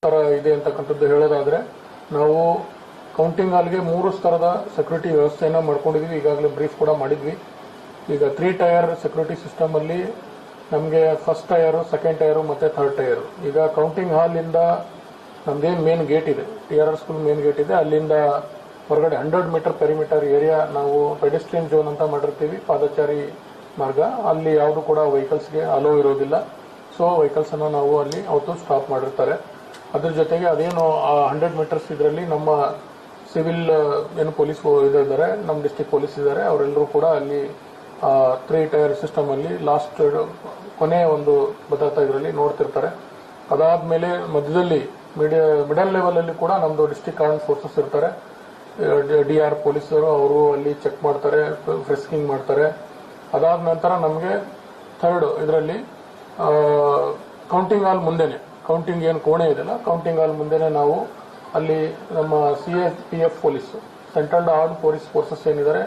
ತರ ಇದೆ ಅಂತಕ್ಕಂಥದ್ದು ಹೇಳೋದಾದ್ರೆ ನಾವು ಕೌಂಟಿಂಗ್ ಹಾಲ್ಗೆ 3 ಸ್ತರದ ಸೆಕ್ಯೂರಿಟಿ ವ್ಯವಸ್ಥೆಯನ್ನ ಮಾಡ್ಕೊಂಡಿದ್ವಿ. ಈಗಾಗಲೇ ಬ್ರೀಫ್ ಕೂಡ ಮಾಡಿದ್ವಿ. ಈಗ 3 ಟೈರ್ ಸೆಕ್ಯೂರಿಟಿ ಸಿಸ್ಟಮ್ ಅಲ್ಲಿ ನಮಗೆ ಫಸ್ಟ್ ಟೈರ್, ಸೆಕೆಂಡ್ ಟೈರ್ ಮತ್ತೆ ಥರ್ಡ್ ಟೈರ್. ಈಗ ಕೌಂಟಿಂಗ್ ಹಾಲ್ ಇಂದ ನಮ್ದೇನು ಮೇನ್ ಗೇಟ್ ಇದೆ, TRR ಸ್ಕೂಲ್ ಮೇನ್ ಗೇಟ್ ಇದೆ, ಅಲ್ಲಿಂದ ಹೊರಗಡೆ 100 ಮೀಟರ್ ಪೆರಿಮೀಟರ್ ಏರಿಯಾ ನಾವು ಪೆಡೆಸ್ಟ್ರಿಯನ್ ಝೋನ್ ಅಂತ ಮಾಡಿರ್ತೀವಿ, ಪಾದಚಾರಿ ಮಾರ್ಗ. ಅಲ್ಲಿ ಯಾವುದು ಕೂಡ ವೆಹಿಕಲ್ಸ್ಗೆ ಅಲೋ ಇರೋದಿಲ್ಲ. ಸೊ ವೆಹಿಕಲ್ಸ್ ಅನ್ನು ನಾವು ಅಲ್ಲಿ ಅವತ್ತು ಸ್ಟಾಪ್ ಮಾಡಿರ್ತಾರೆ. ಅದ್ರ ಜೊತೆಗೆ ಅದೇನು 100 ಮೀಟರ್ಸ್ ಇದರಲ್ಲಿ ನಮ್ಮ ಸಿವಿಲ್ ಏನು ಪೊಲೀಸ್ ಇದ್ದಾರೆ, ನಮ್ಮ ಡಿಸ್ಟ್ರಿಕ್ಟ್ ಪೊಲೀಸ್ ಇದ್ದಾರೆ, ಅವರೆಲ್ಲರೂ ಕೂಡ ಅಲ್ಲಿ 3 ಟೈರ್ ಸಿಸ್ಟಮ್ ಅಲ್ಲಿ ಲಾಸ್ಟ್ ಕೊನೆಯ ಒಂದು ಭದ್ರತಾ ಇದರಲ್ಲಿ ನೋಡ್ತಿರ್ತಾರೆ. ಅದಾದ್ಮೇಲೆ ಮಧ್ಯದಲ್ಲಿ ಮಿಡಲ್ ಲೆವೆಲ್ ಅಲ್ಲಿ ಕೂಡ ನಮ್ದು ಡಿಸ್ಟ್ರಿಕ್ಟ್ ಆರ್ಮ್ಡ್ ಫೋರ್ಸಸ್ ಇರ್ತಾರೆ, DR ಪೊಲೀಸರು, ಅವರು ಅಲ್ಲಿ ಚೆಕ್ ಮಾಡ್ತಾರೆ, ಫ್ರೆಸ್ಕಿಂಗ್ ಮಾಡ್ತಾರೆ. ಅದಾದ ನಂತರ ನಮಗೆ ಥರ್ಡ್ ಇದರಲ್ಲಿ ಕೌಂಟಿಂಗ್ ಹಾಲ್ ಮುಂದೆನೆ, ಕೌಂಟಿಂಗ್ ಏನು ಕೋಣೆ ಇದೆಯಲ್ಲ, ಕೌಂಟಿಂಗ್ ಹಾಲ್ ಮುಂದೆನೆ ನಾವು ಅಲ್ಲಿ ನಮ್ಮ CAPF police, central armed police forces ಏನಿದ್ದಾರೆ,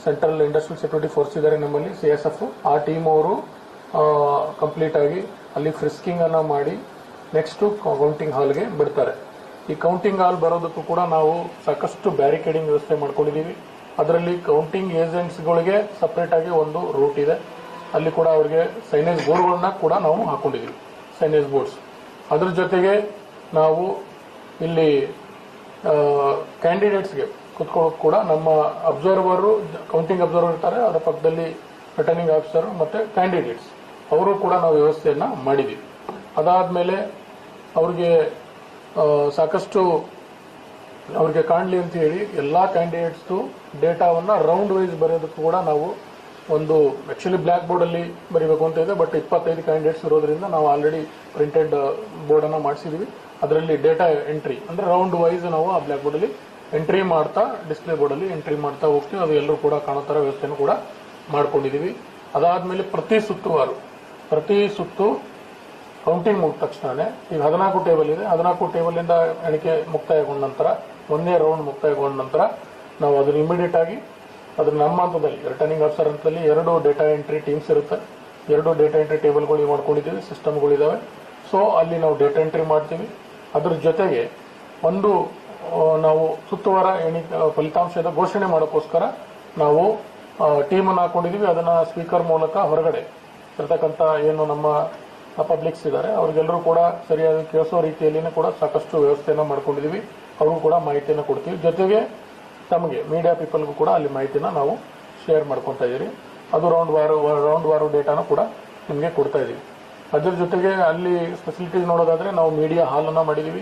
ಸೆಂಟ್ರಲ್ ಇಂಡಸ್ಟ್ರಿಯಲ್ ಸೆಕ್ಯೂರಿಟಿ ಫೋರ್ಸ್ ಇದ್ದಾರೆ ನಮ್ಮಲ್ಲಿ, CSF, ಆ ಟೀಮ್ ಅವರು ಕಂಪ್ಲೀಟ್ ಆಗಿ ಅಲ್ಲಿ ಫ್ರಿಸ್ಕಿಂಗ್ ಅನ್ನ ಮಾಡಿ ನೆಕ್ಸ್ಟ್ ಕೌಂಟಿಂಗ್ ಹಾಲ್ಗೆ ಬಿಡ್ತಾರೆ. ಈ ಕೌಂಟಿಂಗ್ ಹಾಲ್ ಬರೋದಕ್ಕೂ ಕೂಡ ನಾವು ಸಾಕಷ್ಟು ಬ್ಯಾರಿಕೇಡಿಂಗ್ ವ್ಯವಸ್ಥೆ ಮಾಡ್ಕೊಂಡಿದ್ದೀವಿ. ಅದರಲ್ಲಿ ಕೌಂಟಿಂಗ್ ಏಜೆಂಟ್ಸ್ಗಳಿಗೆ ಸಪರೇಟ್ ಆಗಿ ಒಂದು ರೂಟ್ ಇದೆ, ಅಲ್ಲಿ ಕೂಡ ಅವರಿಗೆ ಸೈನೇಜ್ ಬೋರ್ಡ್ಗಳನ್ನ ಕೂಡ ನಾವು ಹಾಕೊಂಡಿದ್ದೀವಿ, ಸೈನೇಜ್ ಬೋರ್ಡ್ಸ್. ಅದ್ರ ಜೊತೆಗೆ ನಾವು ಇಲ್ಲಿ ಕ್ಯಾಂಡಿಡೇಟ್ಸ್ಗೆ ಕುತ್ಕೊಳ್ಳೋಕೆ ಕೂಡ ನಮ್ಮ ಅಬ್ಸರ್ವರ್, ಕೌಂಟಿಂಗ್ ಅಬ್ಸರ್ವರ್ ಇರ್ತಾರೆ, ಅದರ ಪಕ್ಕದಲ್ಲಿ ರಿಟರ್ನಿಂಗ್ ಆಫೀಸರ್ ಮತ್ತೆ ಕ್ಯಾಂಡಿಡೇಟ್ಸ್, ಅವರು ಕೂಡ ನಾವು ವ್ಯವಸ್ಥೆಯನ್ನ ಮಾಡಿದ್ದೀವಿ. ಅದಾದ್ಮೇಲೆ ಅವ್ರಿಗೆ ಸಾಕಷ್ಟು ಅವ್ರಿಗೆ ಕಾಣಲಿ ಅಂತ ಹೇಳಿ ಎಲ್ಲಾ ಕ್ಯಾಂಡಿಡೇಟ್ಸ್ ಡೇಟಾವನ್ನ ರೌಂಡ್ ವೈಸ್ ಬರೆಯೋದಕ್ಕೂ ಕೂಡ ನಾವು ಒಂದು ಆಕ್ಚುಲಿ ಬ್ಲಾಕ್ ಬೋರ್ಡ್ ಅಲ್ಲಿ ಬರೀಬೇಕು ಅಂತ ಇದೆ, ಬಟ್ 25 ಕ್ಯಾಂಡಿಡೇಟ್ಸ್ ಇರೋದ್ರಿಂದ ನಾವು ಆಲ್ರೆಡಿ ಪ್ರಿಂಟೆಡ್ ಬೋರ್ಡ್ ಅನ್ನ ಮಾಡಿಸಿದೀವಿ. ಅದರಲ್ಲಿ ಡೇಟಾ ಎಂಟ್ರಿ ಅಂದ್ರೆ ರೌಂಡ್ ವೈಸ್ ನಾವು ಆ ಬ್ಲಾಕ್ ಬೋರ್ಡ್ ಅಲ್ಲಿ ಎಂಟ್ರಿ ಮಾಡ್ತಾ, ಡಿಸ್ಪ್ಲೇ ಬೋರ್ಡ್ ಅಲ್ಲಿ ಎಂಟ್ರಿ ಮಾಡ್ತಾ ಹೋಗ್ತೀವಿ. ಅದು ಎಲ್ಲರೂ ಕೂಡ ಕಾಣೋ ತರ ವ್ಯವಸ್ಥೆನೂ ಕೂಡ ಮಾಡ್ಕೊಂಡಿದೀವಿ. ಅದಾದ್ಮೇಲೆ ಪ್ರತಿ ಸುತ್ತು ಕೌಂಟಿಂಗ್ ಮುಗಿದ ತಕ್ಷಣ ಈಗ 14 ಟೇಬಲ್ ಇದೆ, 14 ಟೇಬಲ್ ಇಂದ ಎಣಿಕೆ ಮುಕ್ತಾಯಗೊಂಡ ನಂತರ, ಒಂದೇ ರೌಂಡ್ ಮುಕ್ತಾಯಗೊಂಡ ನಂತರ ನಾವು ಅದನ್ನ ಇಮಿಡಿಯೇಟ್ ಆಗಿ ಅದನ್ನ ನಮ್ಮ ಹಂತದಲ್ಲಿ ರಿಟರ್ನಿಂಗ್ ಆಫೀಸರ್ ಹಂತದಲ್ಲಿ 2 ಡೇಟಾ ಎಂಟ್ರಿ ಟೀಮ್ಸ್ ಇರುತ್ತೆ, 2 ಡೇಟಾ ಎಂಟ್ರಿ ಟೇಬಲ್ಗಳು ಮಾಡ್ಕೊಂಡಿದ್ದೀವಿ, ಸಿಸ್ಟಮ್ಗಳಿದಾವೆ. ಸೊ ಅಲ್ಲಿ ನಾವು ಡೇಟಾ ಎಂಟ್ರಿ ಮಾಡ್ತೀವಿ. ಅದ್ರ ಜೊತೆಗೆ ಒಂದು ನಾವು ಸುತ್ತುವಾರ ಫಲಿತಾಂಶದ ಘೋಷಣೆ ಮಾಡೋಕ್ಕೋಸ್ಕರ ನಾವು ಟೀಮ್ ಅನ್ನು ಹಾಕೊಂಡಿದೀವಿ. ಅದನ್ನ ಸ್ಪೀಕರ್ ಮೂಲಕ ಹೊರಗಡೆ ಇರ್ತಕ್ಕಂಥ ಏನು ನಮ್ಮ ಪಬ್ಲಿಕ್ಸ್ ಇದ್ದಾರೆ ಅವ್ರಿಗೆಲ್ಲರೂ ಕೂಡ ಸರಿಯಾಗಿ ಕೇಳಿಸೋ ರೀತಿಯಲ್ಲಿನೇ ಕೂಡ ಸಾಕಷ್ಟು ವ್ಯವಸ್ಥೆಯನ್ನ ಮಾಡ್ಕೊಂಡಿದೀವಿ. ಅವ್ರಿಗೂ ಕೂಡ ಮಾಹಿತಿಯನ್ನು ಕೊಡ್ತೀವಿ. ಜೊತೆಗೆ ತಮಗೆ ಮೀಡಿಯಾ ಪೀಪಲ್ಗೂ ಕೂಡ ಅಲ್ಲಿ ಮಾಹಿತಿನ ನಾವು ಶೇರ್ ಮಾಡ್ಕೊತಾ ಇದೀವಿ. ಅದು ರೌಂಡ್ ವಾರು ಡೇಟಾನು ಕೂಡ ನಿಮಗೆ ಕೊಡ್ತಾ ಇದೀವಿ. ಅದ್ರ ಜೊತೆಗೆ ಅಲ್ಲಿ ಫೆಸಿಲಿಟೀಸ್ ನೋಡೋದಾದ್ರೆ ನಾವು ಮೀಡಿಯಾ ಹಾಲ್ ಅನ್ನ ಮಾಡಿದೀವಿ.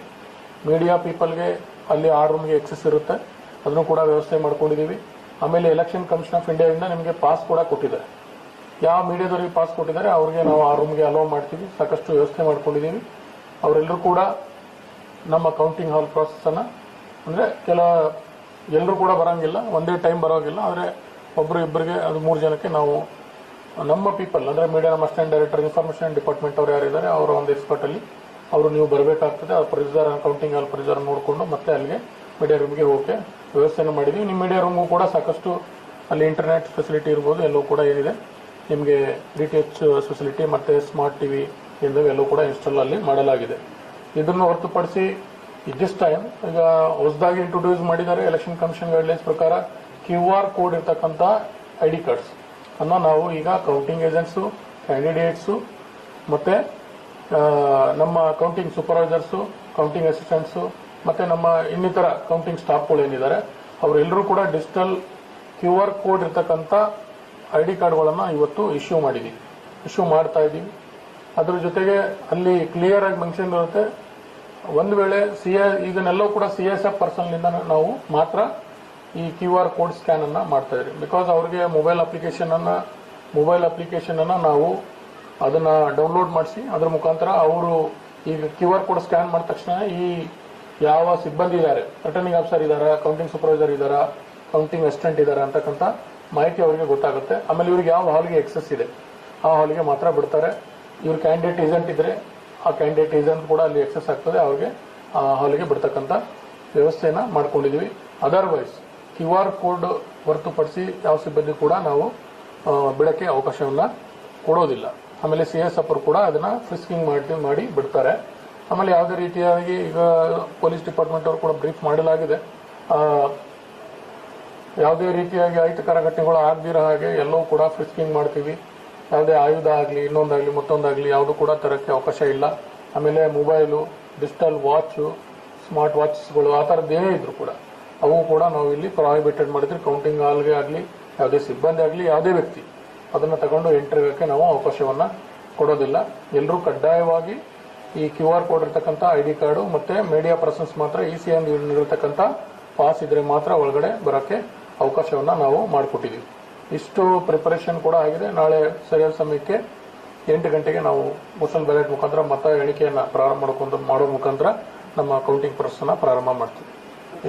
ಮೀಡಿಯಾ ಪೀಪಲ್ಗೆ ಅಲ್ಲಿ ಆ ರೂಮ್ಗೆ ಎಕ್ಸೆಸ್ ಇರುತ್ತೆ, ಅದನ್ನು ಕೂಡ ವ್ಯವಸ್ಥೆ ಮಾಡ್ಕೊಂಡಿದೀವಿ. ಆಮೇಲೆ ಎಲೆಕ್ಷನ್ ಕಮಿಷನ್ ಆಫ್ ಇಂಡಿಯಾದಿಂದ ನಿಮಗೆ ಪಾಸ್ ಕೂಡ ಕೊಟ್ಟಿದ್ದಾರೆ. ಯಾವ ಮೀಡಿಯಾದವರಿಗೆ ಪಾಸ್ ಕೊಟ್ಟಿದ್ದಾರೆ ಅವ್ರಿಗೆ ನಾವು ಆ ರೂಮ್ಗೆ ಅಲೋ ಮಾಡ್ತೀವಿ. ಸಾಕಷ್ಟು ವ್ಯವಸ್ಥೆ ಮಾಡ್ಕೊಂಡಿದ್ದೀವಿ. ಅವರೆಲ್ಲರೂ ಕೂಡ ನಮ್ಮ ಕೌಂಟಿಂಗ್ ಹಾಲ್ ಪ್ರಾಸೆಸ್ ಅನ್ನ ಅಂದ್ರೆ ಎಲ್ಲರೂ ಕೂಡ ಬರಂಗಿಲ್ಲ, ಒಂದೇ ಟೈಮ್ ಬರೋಗಿಲ್ಲ, ಆದ್ರೆ ಒಬ್ರು ಇಬ್ಬರಿಗೆ ಅದು 3 ಜನಕ್ಕೆ ನಾವು ನಮ್ಮ ಪೀಪಲ್ ಅಂದ್ರೆ ಮೀಡಿಯಾ ನಮ್ಮ ಅಸಿಸ್ಟೆಂಟ್ ಡೈರೆಕ್ಟರ್ ಇನ್ಫಾರ್ಮೇಶನ್ ಡಿಪಾರ್ಟ್ಮೆಂಟ್ ಅವರು ಯಾರಿದ್ದಾರೆ ಅವರ ಒಂದು ಎಕ್ಸ್ಪರ್ಟ್ ಅಲ್ಲಿ ಅವರು ನೀವು ಬರಬೇಕಾಗ್ತದೆ. ಆ ಪ್ರೊಸೀಜರ್ ಕೌಂಟಿಂಗ್ ಹಾಲ್ ಪ್ರೊಸೀಜರ್ ನೋಡಿಕೊಂಡು ಮತ್ತೆ ಅಲ್ಲಿಗೆ ಮೀಡಿಯಾ ರೂಮ್ಗೆ ಹೋಗಕ್ಕೆ ವ್ಯವಸ್ಥೆಯನ್ನು ಮಾಡಿದ್ವಿ. ನಿಮ್ಮ ಮೀಡಿಯಾ ರೂಮು ಕೂಡ ಸಾಕಷ್ಟು ಅಲ್ಲಿ ಇಂಟರ್ನೆಟ್ ಫೆಸಿಲಿಟಿ ಇರ್ಬೋದು, ಎಲ್ಲವೂ ಕೂಡ ಏನಿದೆ ನಿಮಗೆ DTH ಫೆಸಿಲಿಟಿ ಮತ್ತೆ ಸ್ಮಾರ್ಟ್ ಟಿವಿ ಎಲ್ಲವೂ ಕೂಡ ಇನ್ಸ್ಟಾಲ್ ಅಲ್ಲಿ ಮಾಡಲಾಗಿದೆ. ಇದನ್ನು ಹೊರತುಪಡಿಸಿ ದಿಸ್ ಟೈಮ್ ಈಗ ಹೊಸದಾಗಿ ಇಂಟ್ರೊಡ್ಯೂಸ್ ಮಾಡಿದ್ದಾರೆ ಎಲೆಕ್ಷನ್ ಕಮಿಷನ್ ಗೈಡ್ಲೈನ್ಸ್ ಪ್ರಕಾರ QR ಕೋಡ್ ಇರ್ತಕ್ಕಂಥ ID ಕಾರ್ಡ್ಸ್ ಅನ್ನ ನಾವು ಈಗ ಕೌಂಟಿಂಗ್ ಏಜೆಂಟ್ಸ್, ಕ್ಯಾಂಡಿಡೇಟ್ಸ್ ಮತ್ತೆ ನಮ್ಮ ಕೌಂಟಿಂಗ್ ಸೂಪರ್ವೈಸರ್ಸ್, ಕೌಂಟಿಂಗ್ ಅಸಿಸ್ಟೆಂಟ್ಸ್ ಮತ್ತೆ ನಮ್ಮ ಇನ್ನಿತರ ಕೌಂಟಿಂಗ್ ಸ್ಟಾಫ್ಗಳು ಏನಿದ್ದಾರೆ ಅವರೆಲ್ಲರೂ ಕೂಡ ಡಿಜಿಟಲ್ QR ಕೋಡ್ ಇರ್ತಕ್ಕಂಥ ID ಕಾರ್ಡ್ಗಳನ್ನ ಇವತ್ತು ಇಶ್ಯೂ ಮಾಡ್ತಾ ಇದ್ದೀವಿ. ಅದ್ರ ಜೊತೆಗೆ ಅಲ್ಲಿ ಕ್ಲಿಯರ್ ಆಗಿ ಮೆನ್ಷನ್ ಇರುತ್ತೆ, ಒಂದು ವೇಳೆ ಇದನ್ನೆಲ್ಲವೂ ಕೂಡ CSF ಪರ್ಸನ್ ನಿಂದ ನಾವು ಮಾತ್ರ ಈ QR ಕೋಡ್ ಸ್ಕ್ಯಾನ್ ಅನ್ನ ಮಾಡ್ತಾ ಇದ್ರಿ. ಬಿಕಾಸ್ ಅವ್ರಿಗೆ ಮೊಬೈಲ್ ಅಪ್ಲಿಕೇಶನ್ ಅನ್ನ ನಾವು ಅದನ್ನ ಡೌನ್ಲೋಡ್ ಮಾಡಿಸಿ ಅದ್ರ ಮುಖಾಂತರ ಅವರು ಈಗ QR ಕೋಡ್ ಸ್ಕ್ಯಾನ್ ಮಾಡಿದ ತಕ್ಷಣ ಈ ಯಾವ ಸಿಬ್ಬಂದಿ ಇದ್ದಾರೆ, ರಿಟರ್ನಿಂಗ್ ಆಫೀಸರ್ ಇದಾರ, ಕೌಂಟಿಂಗ್ ಸೂಪರ್ವೈಸರ್ ಇದಾರ, ಕೌಂಟಿಂಗ್ ಅಸಿಸ್ಟೆಂಟ್ ಇದಾರ ಅಂತಕ್ಕಂಥ ಮಾಹಿತಿ ಅವರಿಗೆ ಗೊತ್ತಾಗುತ್ತೆ. ಆಮೇಲೆ ಇವ್ರಿಗೆ ಯಾವ ಹಾಲ್ಗೆ ಎಕ್ಸೆಸ್ ಇದೆ ಆ ಹಾಲ್ಗೆ ಮಾತ್ರ ಬಿಡ್ತಾರೆ. ಇವ್ರ ಕ್ಯಾಂಡಿಡೇಟ್ ಏಜೆಂಟ್ ಇದ್ರೆ ಆ ಕ್ಯಾಂಡಿಡೇಟ್ ಏಜೆಂಟ್ ಕೂಡ ಅಲ್ಲಿ ಎಕ್ಸೆಸ್ ಆಗ್ತದೆ, ಅವ್ರಿಗೆ ಆ ಹಾಲ್ಗೆ ಬಿಡ್ತಕ್ಕಂಥ ವ್ಯವಸ್ಥೆಯನ್ನ ಮಾಡ್ಕೊಂಡಿದೀವಿ. ಅದರ್ವೈಸ್ QR ಕೋಡ್ ಹೊರತುಪಡಿಸಿ ಯಾವ ಸಿಬ್ಬಂದಿ ಕೂಡ ನಾವು ಬಿಡಕ್ಕೆ ಅವಕಾಶವನ್ನ ಕೊಡೋದಿಲ್ಲ. ಆಮೇಲೆ CSF ಅವರು ಕೂಡ ಅದನ್ನ ಫ್ರಿಸ್ಕಿಂಗ್ ಮಾಡಿ ಬಿಡ್ತಾರೆ. ಆಮೇಲೆ ಯಾವುದೇ ರೀತಿಯಾಗಿ ಈಗ ಪೊಲೀಸ್ ಡಿಪಾರ್ಟ್ಮೆಂಟ್ ಅವರು ಕೂಡ ಬ್ರೀಫ್ ಮಾಡಲಾಗಿದೆ. ಯಾವುದೇ ರೀತಿಯಾಗಿ ಅಹಿತಕರ ಘಟನೆಗಳು ಆಗದಿರೋ ಹಾಗೆ ಎಲ್ಲವೂ ಕೂಡ ಫ್ರಿಸ್ಕಿಂಗ್ ಮಾಡ್ತೀವಿ. ಯಾವುದೇ ಆಯುಧ ಆಗಲಿ ಇನ್ನೊಂದಾಗಲಿ ಮತ್ತೊಂದಾಗಲಿ ಯಾವುದು ಕೂಡ ತರಕ್ಕೆ ಅವಕಾಶ ಇಲ್ಲ. ಆಮೇಲೆ ಮೊಬೈಲು, ಡಿಜಿಟಲ್ ವಾಚು, ಸ್ಮಾರ್ಟ್ ವಾಚಸ್ಗಳು ಆ ಥರದ್ದು ಏನೇ ಇದ್ರು ಕೂಡ ಅವು ಕೂಡ ನಾವು ಇಲ್ಲಿ ಪ್ರಾಹಿಬಿಟೆಡ್ ಮಾಡಿದ್ವಿ. ಕೌಂಟಿಂಗ್ ಹಾಲ್ಗೆ ಆಗಲಿ ಯಾವುದೇ ಸಿಬ್ಬಂದಿ ಆಗಲಿ ಯಾವುದೇ ವ್ಯಕ್ತಿ ಅದನ್ನು ತಗೊಂಡು ಎಂಟ್ರಿಗೆ ನಾವು ಅವಕಾಶವನ್ನು ಕೊಡೋದಿಲ್ಲ. ಎಲ್ಲರೂ ಕಡ್ಡಾಯವಾಗಿ ಈ QR ಕೋಡ್ ಇರತಕ್ಕಂಥ ID ಕಾರ್ಡು ಮತ್ತೆ ಮೀಡಿಯಾ ಪರ್ಸನ್ಸ್ ಮಾತ್ರ EC ನೀಡಿರ್ತಕ್ಕಂಥ ಪಾಸ್ ಇದ್ರೆ ಮಾತ್ರ ಒಳಗಡೆ ಬರೋಕ್ಕೆ ಅವಕಾಶವನ್ನು ನಾವು ಮಾಡಿಕೊಟ್ಟಿದ್ದೀವಿ. ಇಷ್ಟು ಪ್ರಿಪರೇಷನ್ ಕೂಡ ಆಗಿದೆ. ನಾಳೆ ಸರಿಯಾದ ಸಮಯಕ್ಕೆ 8 ಗಂಟೆಗೆ ನಾವು ಪೋಸ್ಟಲ್ ಬ್ಯಾಲೆಟ್ ಮುಖಾಂತರ ಮತ ಎಣಿಕೆಯನ್ನು ಪ್ರಾರಂಭ ಮಾಡೋ ಮುಖಾಂತರ ನಮ್ಮ ಕೌಂಟಿಂಗ್ ಪ್ರೊಸೆಸ್ನ ಪ್ರಾರಂಭ ಮಾಡ್ತೀವಿ.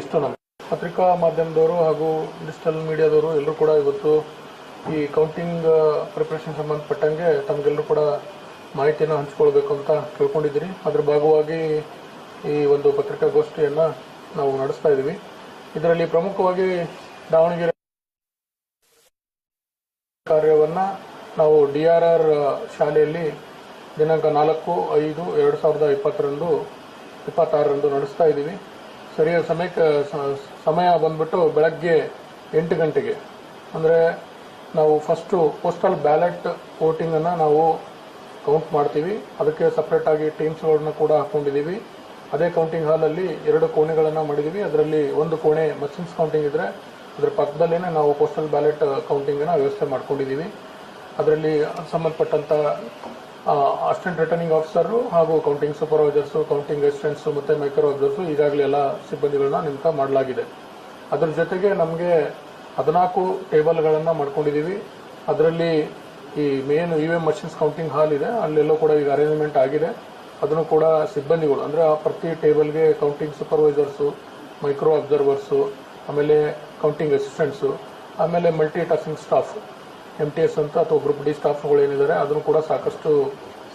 ಇಷ್ಟು ನಮ್ಮ ಪತ್ರಿಕಾ ಮಾಧ್ಯಮದವರು ಹಾಗೂ ಡಿಜಿಟಲ್ ಮೀಡಿಯಾದವರು ಎಲ್ಲರೂ ಕೂಡ ಇವತ್ತು ಈ ಕೌಂಟಿಂಗ್ ಪ್ರಿಪರೇಷನ್ ಸಂಬಂಧಪಟ್ಟಂಗೆ ತಮಗೆಲ್ಲರೂ ಕೂಡ ಮಾಹಿತಿಯನ್ನು ಹಂಚಿಕೊಳ್ಬೇಕು ಅಂತ ಕೇಳ್ಕೊಂಡಿದ್ದೀರಿ. ಅದರ ಭಾಗವಾಗಿ ಈ ಒಂದು ಪತ್ರಿಕಾಗೋಷ್ಠಿಯನ್ನು ನಾವು ನಡೆಸ್ತಾ ಇದ್ದೀವಿ. ಇದರಲ್ಲಿ ಪ್ರಮುಖವಾಗಿ ದಾವಣಗೆರೆ ಕಾರ್ಯವನ್ನ ನಾವು DRR ಶಾಲೆಯಲ್ಲಿ ದಿನಾಂಕ 4/5/2026 ನಡೆಸ್ತಾ ಇದ್ದೀವಿ. ಸರಿಯಾದ ಸಮಯ ಬಂದ್ಬಿಟ್ಟು ಬೆಳಗ್ಗೆ 8 ಗಂಟೆಗೆ. ಅಂದರೆ ನಾವು ಫಸ್ಟು ಪೋಸ್ಟಲ್ ಬ್ಯಾಲೆಟ್ ವೋಟಿಂಗ್ ಅನ್ನು ನಾವು ಕೌಂಟ್ ಮಾಡ್ತೀವಿ. ಅದಕ್ಕೆ ಸಪ್ರೇಟ್ ಆಗಿ ಟೀಮ್ಸ್ಗಳನ್ನ ಕೂಡ ಹಾಕೊಂಡಿದ್ದೀವಿ. ಅದೇ ಕೌಂಟಿಂಗ್ ಹಾಲಲ್ಲಿ 2 ಕೋಣೆಗಳನ್ನು ಮಾಡಿದ್ದೀವಿ. ಅದರಲ್ಲಿ ಒಂದು ಕೋಣೆ ಮಷಿನ್ಸ್ ಕೌಂಟಿಂಗ್ ಇದ್ರೆ ಅದರ ಪಕ್ಕದಲ್ಲೇನೆ ನಾವು ಪೋಸ್ಟಲ್ ಬ್ಯಾಲೆಟ್ ಕೌಂಟಿಂಗ್ನ ವ್ಯವಸ್ಥೆ ಮಾಡ್ಕೊಂಡಿದ್ದೀವಿ. ಅದರಲ್ಲಿ ಸಂಬಂಧಪಟ್ಟಂತ ಅಸಿಸ್ಟೆಂಟ್ ರಿಟರ್ನಿಂಗ್ ಆಫೀಸರು ಹಾಗೂ ಕೌಂಟಿಂಗ್ ಸೂಪರ್ವೈಸರ್ಸು, ಕೌಂಟಿಂಗ್ ಅಸಿಸ್ಟೆಂಟ್ಸು ಮತ್ತು ಮೈಕ್ರೋ ಅಬ್ಸರ್ವರ್ಸು ಈಗಾಗಲೇ ಎಲ್ಲ ಸಿಬ್ಬಂದಿಗಳನ್ನ ನೇಮಕ ಮಾಡಲಾಗಿದೆ. ಅದರ ಜೊತೆಗೆ ನಮಗೆ 14 ಟೇಬಲ್ಗಳನ್ನು ಮಾಡ್ಕೊಂಡಿದ್ದೀವಿ. ಅದರಲ್ಲಿ ಈ ಮೇನ್ EVM ಮಷಿನ್ಸ್ ಕೌಂಟಿಂಗ್ ಹಾಲ್ ಇದೆ, ಅಲ್ಲೆಲ್ಲೋ ಕೂಡ ಈಗ ಅರೇಂಜ್ಮೆಂಟ್ ಆಗಿದೆ. ಅದನ್ನು ಕೂಡ ಸಿಬ್ಬಂದಿಗಳು ಅಂದರೆ ಪ್ರತಿ ಟೇಬಲ್ಗೆ ಕೌಂಟಿಂಗ್ ಸೂಪರ್ವೈಸರ್ಸು, ಮೈಕ್ರೋ ಅಬ್ಸರ್ವರ್ಸು, ಆಮೇಲೆ ಕೌಂಟಿಂಗ್ ಅಸಿಸ್ಟೆಂಟ್ಸು, ಆಮೇಲೆ ಮಲ್ಟಿ ಟಾಸ್ಕಿಂಗ್ ಸ್ಟಾಫ್ MTS ಅಂತ ಅಥವಾ ಗ್ರೂಪ್ D ಸ್ಟಾಫ್ಗಳು ಏನಿದ್ದಾರೆ ಅದನ್ನು ಕೂಡ ಸಾಕಷ್ಟು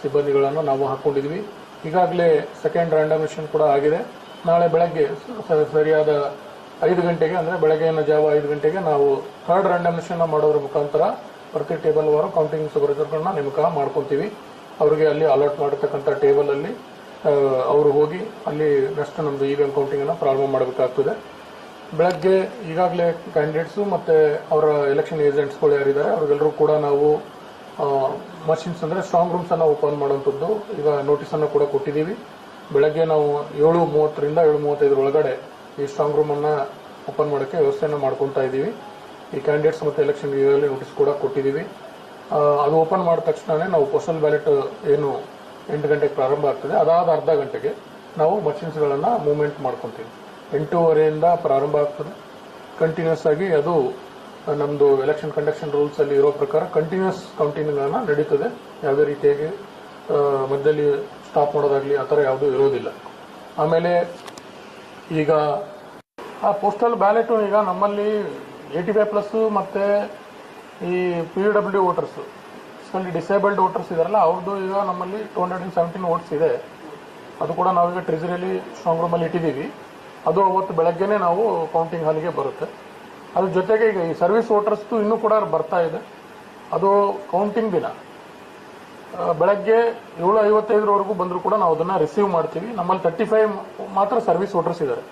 ಸಿಬ್ಬಂದಿಗಳನ್ನು ನಾವು ಹಾಕೊಂಡಿದ್ವಿ. ಈಗಾಗಲೇ ಸೆಕೆಂಡ್ ರ್ಯಾಂಡಮೈಸೇಷನ್ ಕೂಡ ಆಗಿದೆ. ನಾಳೆ ಬೆಳಗ್ಗೆ ಸರಿಯಾದ 5 ಗಂಟೆಗೆ ಅಂದರೆ ಬೆಳಗ್ಗೆಯ ಜಾವ 5 ಗಂಟೆಗೆ ನಾವು ಥರ್ಡ್ ರ್ಯಾಂಡಮೈಸೇಷನ್ ಮಾಡೋದ್ರ ಮುಖಾಂತರ ಪ್ರತಿ ಟೇಬಲ್ ವಾರು ಕೌಂಟಿಂಗ್ ಸೂಪರ್ವೈಸರ್ಗಳನ್ನ ನೇಮಕ ಮಾಡ್ಕೊತೀವಿ. ಅವರಿಗೆ ಅಲ್ಲಿ ಅಲಾಟ್ ಮಾಡಿರ್ತಕ್ಕಂಥ ಟೇಬಲಲ್ಲಿ ಅವರು ಹೋಗಿ ಅಲ್ಲಿ ನೆಕ್ಸ್ಟ್ ನಮ್ಮದು EVM ಕೌಂಟಿಂಗನ್ನು ಪ್ರಾರಂಭ ಮಾಡಬೇಕಾಗ್ತದೆ. ಬೆಳಗ್ಗೆ ಈಗಾಗಲೇ ಕ್ಯಾಂಡಿಡೇಟ್ಸು ಮತ್ತು ಅವರ ಎಲೆಕ್ಷನ್ ಏಜೆಂಟ್ಸ್ಗಳು ಯಾರಿದ್ದಾರೆ ಅವ್ರಿಗೆಲ್ಲರೂ ಕೂಡ ನಾವು ಮಷಿನ್ಸ್ ಅಂದರೆ ಸ್ಟ್ರಾಂಗ್ ರೂಮ್ಸನ್ನು ಓಪನ್ ಮಾಡುವಂಥದ್ದು ಈಗ ನೋಟಿಸನ್ನು ಕೂಡ ಕೊಟ್ಟಿದ್ದೀವಿ. ಬೆಳಗ್ಗೆ ನಾವು 7:30ರಿಂದ 7:35 ಒಳಗಡೆ ಈ ಸ್ಟ್ರಾಂಗ್ ರೂಮನ್ನು ಓಪನ್ ಮಾಡೋಕ್ಕೆ ವ್ಯವಸ್ಥೆಯನ್ನು ಮಾಡ್ಕೊತಾ ಇದ್ದೀವಿ. ಈ ಕ್ಯಾಂಡಿಡೇಟ್ಸ್ ಮತ್ತು ಎಲೆಕ್ಷನ್ ಈಗಾಗಲೇ ನೋಟಿಸ್ ಕೂಡ ಕೊಟ್ಟಿದ್ದೀವಿ. ಅದು ಓಪನ್ ಮಾಡಿದ ತಕ್ಷಣ ನಾವು ಪೋಸ್ಟಲ್ ಬ್ಯಾಲೆಟ್ ಏನು 8 ಗಂಟೆಗೆ ಪ್ರಾರಂಭ ಆಗ್ತದೆ, ಅದಾದ ಅರ್ಧ ಗಂಟೆಗೆ ನಾವು ಮಷಿನ್ಸ್ಗಳನ್ನು ಮೂವ್ಮೆಂಟ್ ಮಾಡ್ಕೊತೀವಿ. 8:15ರಿಂದ ಪ್ರಾರಂಭ ಆಗ್ತದೆ. ಕಂಟಿನ್ಯೂಸ್ ಆಗಿ ಅದು ನಮ್ಮದು ಎಲೆಕ್ಷನ್ ಕಂಡಕ್ಷನ್ ರೂಲ್ಸ್ ಅಲ್ಲಿ ಇರೋ ಪ್ರಕಾರ ಕಂಟಿನ್ಯೂಸ್ ಕೌಂಟಿಂಗ್ಗಳನ್ನ ನಡೀತದೆ. ಯಾವುದೇ ರೀತಿಯಾಗಿ ಮಧ್ಯದಲ್ಲಿ ಸ್ಟಾಪ್ ಮಾಡೋದಾಗ್ಲಿ ಆ ಥರ ಯಾವುದೂ ಇರೋದಿಲ್ಲ. ಆಮೇಲೆ ಈಗ ಆ ಪೋಸ್ಟಲ್ ಬ್ಯಾಲೆಟು ಈಗ ನಮ್ಮಲ್ಲಿ 85+ ಮತ್ತೆ ಈ PWD ವೋಟರ್ಸು, ಡಿಸೇಬಲ್ಡ್ ವೋಟರ್ಸ್ ಇದಾರಲ್ಲ ಅವ್ರದ್ದು ಈಗ ನಮ್ಮಲ್ಲಿ 217 ವೋಟ್ಸ್ ಇದೆ. ಅದು ಕೂಡ ನಾವೀಗ ಟ್ರೆಜರಿಯಲ್ಲಿ ಸ್ಟ್ರಾಂಗ್ ರೂಮಲ್ಲಿ ಇಟ್ಟಿದ್ದೀವಿ. ಅದು ಅವತ್ತು ಬೆಳಗ್ಗೆನೆ ನಾವು ಕೌಂಟಿಂಗ್ ಹಾಲಿಗೆ ಬರುತ್ತೆ. ಅದ್ರ ಜೊತೆಗೆ ಈಗ ಈ ಸರ್ವಿಸ್ ವೋಟರ್ಸ್ದು ಇನ್ನೂ ಕೂಡ ಬರ್ತಾ ಇದೆ. ಅದು ಕೌಂಟಿಂಗ್ ದಿನ ಬೆಳಗ್ಗೆ 7:55ವರೆಗೂ ಬಂದರೂ ಕೂಡ ನಾವು ಅದನ್ನು ರಿಸೀವ್ ಮಾಡ್ತೀವಿ. ನಮ್ಮಲ್ಲಿ 35 ಮಾತ್ರ ಸರ್ವಿಸ್ ವೋಟರ್ಸ್ ಇದ್ದಾರೆ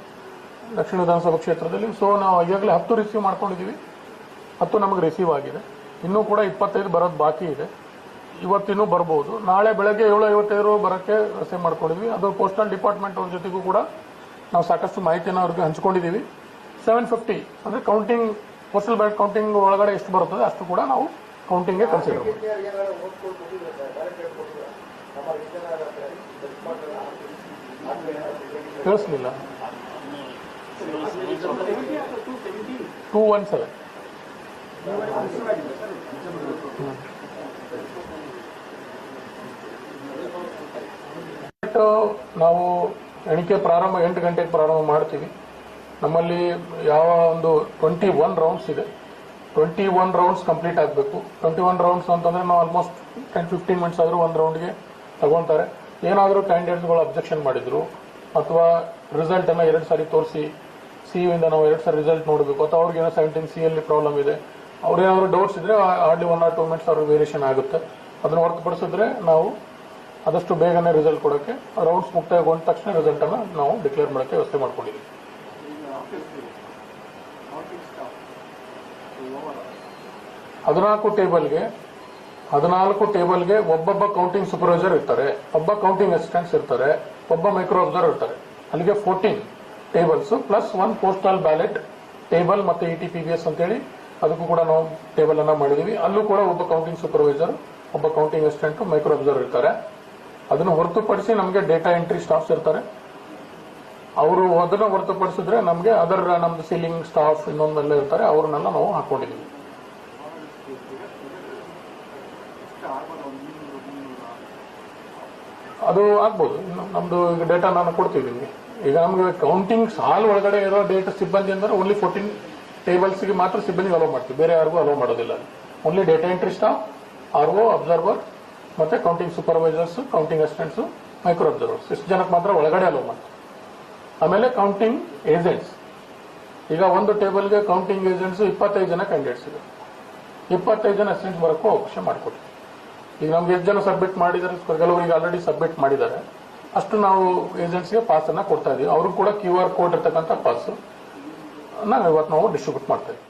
ದಕ್ಷಿಣ ವಿಧಾನಸಭಾ ಕ್ಷೇತ್ರದಲ್ಲಿ. ಸೊ ನಾವು ಈಗಾಗಲೇ 10 ರಿಸೀವ್ ಮಾಡ್ಕೊಂಡಿದ್ದೀವಿ, 10 ನಮಗೆ ರಿಸೀವ್ ಆಗಿದೆ. ಇನ್ನೂ ಕೂಡ 25 ಬರೋದು ಬಾಕಿ ಇದೆ. ಇವತ್ತಿನ್ನೂ ಬರ್ಬೋದು. ನಾಳೆ ಬೆಳಗ್ಗೆ 7:55 ಬರೋಕ್ಕೆ ವ್ಯವಸ್ಥೆ ಮಾಡ್ಕೊಂಡಿದ್ವಿ. ಅದು ಪೋಸ್ಟಲ್ ಡಿಪಾರ್ಟ್ಮೆಂಟ್ ಅವ್ರ ಜೊತೆಗೂ ಕೂಡ ನಾವು ಸಾಕಷ್ಟು ಮಾಹಿತಿಯನ್ನು ಅವ್ರಿಗೆ ಹಂಚ್ಕೊಂಡಿದ್ದೀವಿ. 750 ಅಂದರೆ ಕೌಂಟಿಂಗ್ ಪೋಸ್ಟಲ್ ಬ್ಯಾಲೆಟ್ ಕೌಂಟಿಂಗ್ ಒಳಗಡೆ ಎಷ್ಟು ಬರುತ್ತದೆ ಅಷ್ಟು ಕೂಡ ನಾವು ಕೌಂಟಿಂಗ್ಗೆ ಕನ್ಸಿಡರ್ ಮಾಡ್ತೀವಿ. ಕೇಳಿಸ್ಲಿಲ್ಲ. 217 ನಾವು ಎಣಿಕೆ ಪ್ರಾರಂಭ 8 ಗಂಟೆಗೆ ಪ್ರಾರಂಭ ಮಾಡ್ತೀವಿ. ನಮ್ಮಲ್ಲಿ ಯಾವ ಒಂದು 21 ರೌಂಡ್ಸ್ ಇದೆ. 21 ರೌಂಡ್ಸ್ ಕಂಪ್ಲೀಟ್ ಆಗಬೇಕು. 21 ರೌಂಡ್ಸ್ ಅಂತಂದ್ರೆ ನಾವು ಆಲ್ಮೋಸ್ಟ್ 10-15 ಮಿನಿಟ್ಸ್ ಆದರೂ ಒಂದು ರೌಂಡ್ಗೆ ತಗೊತಾರೆ. ಏನಾದರೂ ಕ್ಯಾಂಡಿಡೇಟ್ಸ್ಗಳು ಅಬ್ಜೆಕ್ಷನ್ ಮಾಡಿದ್ರು ಅಥವಾ ರಿಸಲ್ಟ್ ಅನ್ನ 2 ಸಾರಿ ತೋರಿಸಿ CU ಇಂದ ನಾವು 2 ಸಾರಿ ರಿಸಲ್ಟ್ ನೋಡಬೇಕು ಅಥವಾ ಅವ್ರಿಗೆ ಏನೋ 17C ಅಲ್ಲಿ ಪ್ರಾಬ್ಲಮ್ ಇದೆ, ಅವ್ರೇನಾದ್ರು ಡೌಟ್ಸ್ ಇದ್ರೆ ಹಾರ್ಡ್ಲಿ 1 or 2 ಮಿನಿಟ್ಸ್ ಅವ್ರಿಗೆ ವೇರಿಯೇಷನ್ ಆಗುತ್ತೆ. ಅದನ್ನು ಹೊರತುಪಡಿಸಿದ್ರೆ ನಾವು ಆದಷ್ಟು ಬೇಗನೆ ರಿಸಲ್ಟ್ ಕೊಡೋಕ್ಕೆ ರೌಂಡ್ಸ್ ಮುಕ್ತಾಯಗೊಂಡ ತಕ್ಷಣ ರಿಸಲ್ಟ್ ಅನ್ನ ನಾವು ಡಿಕ್ಲೇರ್ ಮಾಡೋಕ್ಕೆ ವ್ಯವಸ್ಥೆ ಮಾಡ್ಕೊಂಡಿದ್ದೀವಿ. 14 ಟೇಬಲ್ಗೆ ಒಬ್ಬೊಬ್ಬ ಕೌಂಟಿಂಗ್ ಸೂಪರ್ವೈಸರ್ ಇರ್ತಾರೆ, ಒಬ್ಬ ಕೌಂಟಿಂಗ್ ಅಸಿಸ್ಟೆಂಟ್ಸ್ ಇರ್ತಾರೆ, ಒಬ್ಬ ಮೈಕ್ರೋ ಅಬ್ಸರ್ವರ್ ಇರ್ತಾರೆ. ಅಲ್ಲಿಗೆ 14 tables plus 1 postal ballot table ಮತ್ತೆ ETPBS ಅಂತೇಳಿ ಅದಕ್ಕೂ ಕೂಡ ನಾವು ಟೇಬಲ್ ಅನ್ನ ಮಾಡಿದೀವಿ. ಅಲ್ಲೂ ಕೂಡ ಒಬ್ಬ ಕೌಂಟಿಂಗ್ ಸೂಪರ್ವೈಸರ್, ಒಬ್ಬ ಕೌಂಟಿಂಗ್ ಅಸಿಸ್ಟೆಂಟ್, ಮೈಕ್ರೋ ಅಬ್ಸರ್ವರ್ ಇರ್ತಾರೆ. ಅದನ್ನು ಹೊರತುಪಡಿಸಿ ನಮಗೆ ಡೇಟಾ ಎಂಟ್ರಿ ಸ್ಟಾಫ್ಸ್ ಇರ್ತಾರೆ. ಅವರು ಅದನ್ನ ಹೊರತುಪಡಿಸಿದ್ರೆ ನಮಗೆ ನಮ್ದು ಸೀಲಿಂಗ್ ಸ್ಟಾಫ್ ಇನ್ನೊಂದೆಲ್ಲ ಇರ್ತಾರೆ, ಅವ್ರನ್ನೆಲ್ಲ ನಾವು ಹಾಕೊಂಡಿದೀವಿ. ಅದು ಆಗ್ಬೋದು. ನಮ್ದು ಈಗ ಡೇಟಾ ನಾನು ಕೊಡ್ತೀವಿ ನಿಮಗೆ. ಈಗ ನಮ್ಗೆ ಕೌಂಟಿಂಗ್ ಸಾಲ್ ಒಳಗಡೆ ಇರೋ ಡೇಟಾ ಸಿಬ್ಬಂದಿ ಅಂದ್ರೆ ಓನ್ಲಿ 14 ಟೇಬಲ್ಸ್ಗೆ ಮಾತ್ರ ಸಿಬ್ಬಂದಿ ಅಲೋ ಮಾಡ್ತೀವಿ, ಬೇರೆ ಯಾರಿಗೂ ಅಲೋ ಮಾಡೋದಿಲ್ಲ. Only data entry staff, RO, observer ಮತ್ತೆ counting supervisors, counting assistants, micro observers ಇಷ್ಟು ಜನಕ್ಕೆ ಮಾತ್ರ ಒಳಗಡೆ ಅಲೋ ಮಾಡ್ತೀವಿ. ಆಮೇಲೆ ಕೌಂಟಿಂಗ್ ಏಜೆಂಟ್ಸ್, ಈಗ ಒಂದು ಟೇಬಲ್ಗೆ ಕೌಂಟಿಂಗ್ ಏಜೆಂಟ್ಸ್ 25 ಜನ ಕ್ಯಾಂಡಿಡೇಟ್ಸ್ ಇದೆ, 25 ಜನ ಅಸಿಸ್ಟೆಂಟ್ಸ್ ಬರೋಕ್ಕೂ ಅವಕಾಶ ಮಾಡಿಕೊಡ್ತೀವಿ. ಈಗ ನಮ್ಗೆ ಎಷ್ಟು ಜನ ಸಬ್ಮಿಟ್ ಮಾಡಿದ್ದಾರೆ, ಕೆಲವರಿಗೆ ಆಲ್ರೆಡಿ ಸಬ್ಮಿಟ್ ಮಾಡಿದ್ದಾರೆ, ಅಷ್ಟು ನಾವು ಏಜೆಂಟ್ಸ್ಗೆ ಪಾಸ್ ಅನ್ನ ಕೊಡ್ತಾ ಇದೀವಿ. ಅವ್ರಿಗೂ ಕೂಡ QR ಕೋಡ್ ಇರ್ತಕ್ಕಂಥ ಪಾಸ್ ನಾವು ಇವತ್ತು ಡಿಸ್ಟ್ರಿಬ್ಯೂಟ್ ಮಾಡ್ತಾ ಇದ್ದೀವಿ.